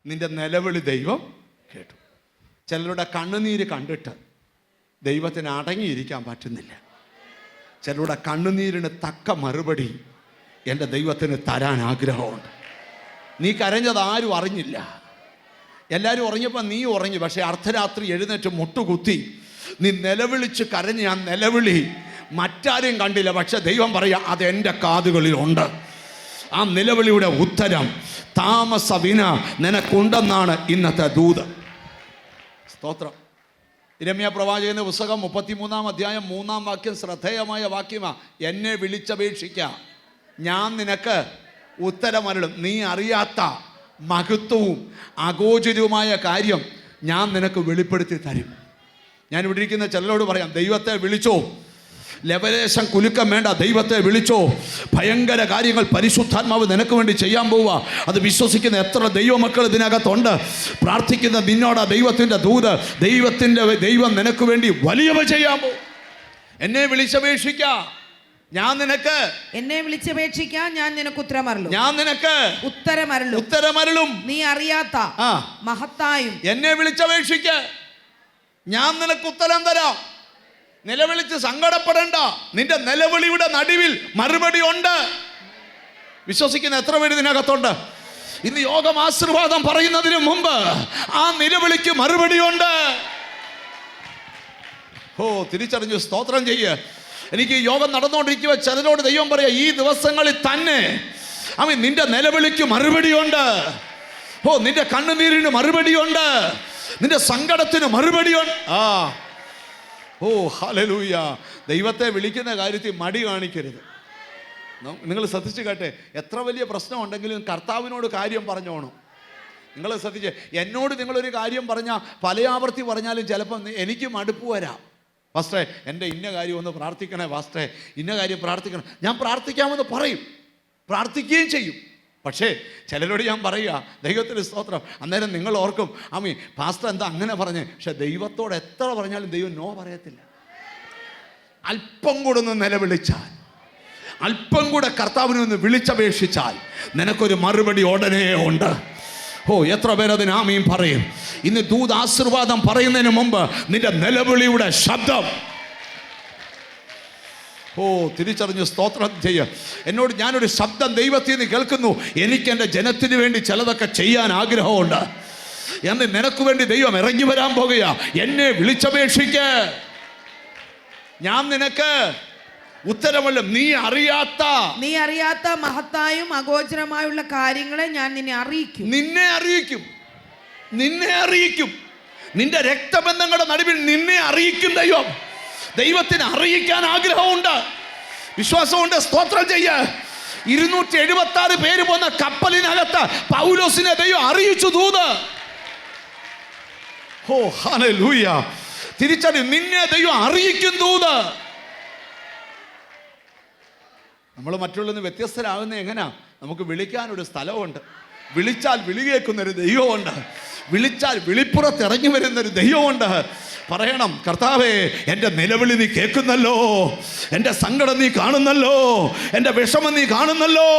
നിന്റെ നിലവിളി ദൈവം കേട്ടു. ചിലരുടെ കണ്ണുനീര് കണ്ടിട്ട് ദൈവത്തിന് അടങ്ങിയിരിക്കാൻ പറ്റുന്നില്ല. ചിലരുടെ കണ്ണുനീരിന് തക്ക മറുപടി എൻ്റെ ദൈവത്തിന് തരാൻ ആഗ്രഹമുണ്ട്. നീ കരഞ്ഞത് ആരും അറിഞ്ഞില്ല. എല്ലാവരും ഉറങ്ങിയപ്പോൾ നീ ഉറങ്ങി. പക്ഷേ അർദ്ധരാത്രി എഴുന്നേറ്റ് മുട്ടുകുത്തി നീ നിലവിളിച്ച് കരഞ്ഞ ആ നിലവിളി മറ്റാരും കണ്ടില്ല. പക്ഷെ ദൈവം പറയുക, അതെൻ്റെ കാതുകളിലുണ്ട്. ആ നിലവിളിയുടെ ഉത്തരം താമസവിന നിനക്കുണ്ടെന്നാണ് ഇന്നത്തെ ദൂത്. സ്തോത്രം. ഇരമ്യാ പ്രവാചകന്റെ പുസ്തകം 33-ാം അധ്യായം 3-ാം വാക്യം ശ്രദ്ധേയമായ വാക്യമാണ്. എന്നെ വിളിച്ചപേക്ഷിക്കാം, ഞാൻ നിനക്ക് ഉത്തരമരുളും. നീ അറിയാത്ത മഹത്വവും അഗോചരവുമായ കാര്യം ഞാൻ നിനക്ക് വെളിപ്പെടുത്തി തരും. ഞാൻ ഇവിടെ ഇരിക്കുന്ന ചിലരോട് പറയാം, ദൈവത്തെ വിളിച്ചോ, ലെവലേശം കുലുക്കം വേണ്ട, ദൈവത്തെ വിളിച്ചോ. ഭയങ്കര കാര്യങ്ങൾ പരിശുദ്ധാത്മാവ് നിനക്ക് വേണ്ടി ചെയ്യാൻ പോവുക. അത് വിശ്വസിക്കുന്ന എത്ര ദൈവമക്കൾ ഇതിനകത്തുണ്ട്. പ്രാർത്ഥിക്കുന്ന നിന്നോടാ ദൈവത്തിൻ്റെ ദൂത്. ദൈവം നിനക്ക് വേണ്ടി വലിയവ ചെയ്യാൻ പോകും. എന്നെ വിളിച്ചപേക്ഷിക്കാം, ഞാൻ നിനക്ക് എന്നെ വിളിച്ചപേക്ഷിക്കാൻ ഞാൻ നിനക്ക് ഉത്തരമരുളും. ഞാൻ നിനക്ക് ഉത്തരമരുളും. നീ അറിയാത്ത മഹത്തായും എന്നെ വിളിച്ചപേക്ഷിക്ക, ഞാൻ നിനക്ക് ഉത്തരം തരാം. നിലവിളിച്ച് സങ്കടപ്പെടേണ്ട. നിന്റെ നിലവിളിയുടെ നടുവിൽ മറുപടി ഉണ്ട്. വിശ്വസിക്കുന്ന എത്ര പേര് ഇതിനകത്തുണ്ട്? ഇന്ന് യോഗം ആശീർവാദം പറയുന്നതിന് മുമ്പ് ആ നിലവിളിക്ക് മറുപടി ഉണ്ട്. ഓ, തിരിച്ചറിഞ്ഞു. സ്തോത്രം ചെയ്യ. എനിക്ക് യോഗം നടന്നുകൊണ്ടിരിക്കുക ചിലരോട് ദൈവം പറയാ, ഈ ദിവസങ്ങളിൽ തന്നെ നിന്റെ നിലവിളിക്ക് മറുപടിയുണ്ട്. ഓ, നിന്റെ കണ്ണുനീരിന് മറുപടിയുണ്ട്. നിന്റെ സങ്കടത്തിന് മറുപടിയുണ്ട്. ഓ, ഹല്ലേലൂയ. ദൈവത്തെ വിളിക്കുന്ന കാര്യത്തിൽ മടി കാണിക്കരുത്. നിങ്ങൾ ശ്രദ്ധിച്ച് കേട്ടെ, എത്ര വലിയ പ്രശ്നം ഉണ്ടെങ്കിലും കർത്താവിനോട് കാര്യം പറഞ്ഞോണം. നിങ്ങൾ ശ്രദ്ധിച്ച്, എന്നോട് നിങ്ങളൊരു കാര്യം പറഞ്ഞാൽ പലയാവർത്തി പറഞ്ഞാലും ചിലപ്പം എനിക്ക് മടുപ്പ് വരാം. പാസ്റ്ററെ, എൻ്റെ ഇന്ന കാര്യം ഒന്ന് പ്രാർത്ഥിക്കണേ, പാസ്റ്ററെ ഇന്ന കാര്യം പ്രാർത്ഥിക്കണം. ഞാൻ പ്രാർത്ഥിക്കാമെന്ന് പറയും, പ്രാർത്ഥിക്കുകയും ചെയ്യും. പക്ഷേ ചിലരോട് ഞാൻ പറയുക, ദൈവത്തിന് സ്തോത്രം. അന്നേരം നിങ്ങൾ ഓർക്കും, പാസ്റ്റർ എന്താ അങ്ങനെ പറഞ്ഞേ. പക്ഷെ ദൈവത്തോട് എത്ര പറഞ്ഞാലും ദൈവം നോ പറയത്തില്ല. അല്പം കൂടെ ഒന്ന് നിലവിളിച്ചാൽ, അല്പം കൂടെ കർത്താവിനെ ഒന്ന് വിളിച്ചപേക്ഷിച്ചാൽ നിനക്കൊരു മറുപടി ഉടനെ ഉണ്ട്. ഓ, എത്ര പേരതിന് ആമീൻ പറയും. ഇന്ന് ദൂത് ആശീർവാദം പറയുന്നതിന് മുമ്പ് നിന്റെ നിലവിളിയുടെ ശബ്ദം, ഓ, തിരിച്ചറിഞ്ഞ് സ്തോത്രം ചെയ്യുക. എന്നോട് ഞാനൊരു ശബ്ദം ദൈവത്തിൽ നിന്ന് കേൾക്കുന്നു. എനിക്ക് എൻ്റെ ജനത്തിന് വേണ്ടി ചിലതൊക്കെ ചെയ്യാൻ ആഗ്രഹമുണ്ട് എന്ന് നിനക്ക് വേണ്ടി ദൈവം ഇറങ്ങി വരാൻ പോകുക. എന്നെ വിളിച്ചപേക്ഷിക്ക, ഞാൻ നിനക്ക് ഉത്തരമല്ല. നീ അറിയാത്ത മഹത്തായും അഗോചരമായുള്ള കാര്യങ്ങളെ ഞാൻ നിന്നെ അറിയിക്കും. നിന്റെ രക്തബന്ധങ്ങളുടെ നടുവിൽ നിന്നെ അറിയിക്കും ദൈവം. ദൈവത്തിന് അറിയിക്കാൻ ആഗ്രഹമുണ്ട്, വിശ്വാസമുണ്ട്. സ്തോത്രം ചെയ്യ. 276 പേര് പോന്ന കപ്പലിനകത്ത് പൗലോസിനെ ദൈവം അറിയിച്ചു ദൂത്. ഓ, ഹല്ലേലൂയ. തിരിച്ചറിയും, നിന്നെ ദൈവം അറിയിക്കും ദൂത്. നമ്മൾ മറ്റുള്ളവന്ന് വ്യത്യസ്തരാകുന്ന എങ്ങനെയാ? നമുക്ക് വിളിക്കാനൊരു സ്ഥലമുണ്ട്. വിളിച്ചാൽ വിളി കേൾക്കുന്നൊരു ദൈവമുണ്ട്. വിളിച്ചാൽ വിളിപ്പുറത്ത് ഇറങ്ങി വരുന്നൊരു ദൈവമുണ്ട്. പറയണം, കർത്താവേ, എൻ്റെ നിലവിളി നീ കേൾക്കുന്നല്ലോ, എൻ്റെ സങ്കടം നീ കാണുന്നല്ലോ, എൻ്റെ വിഷമം നീ കാണുന്നല്ലോ.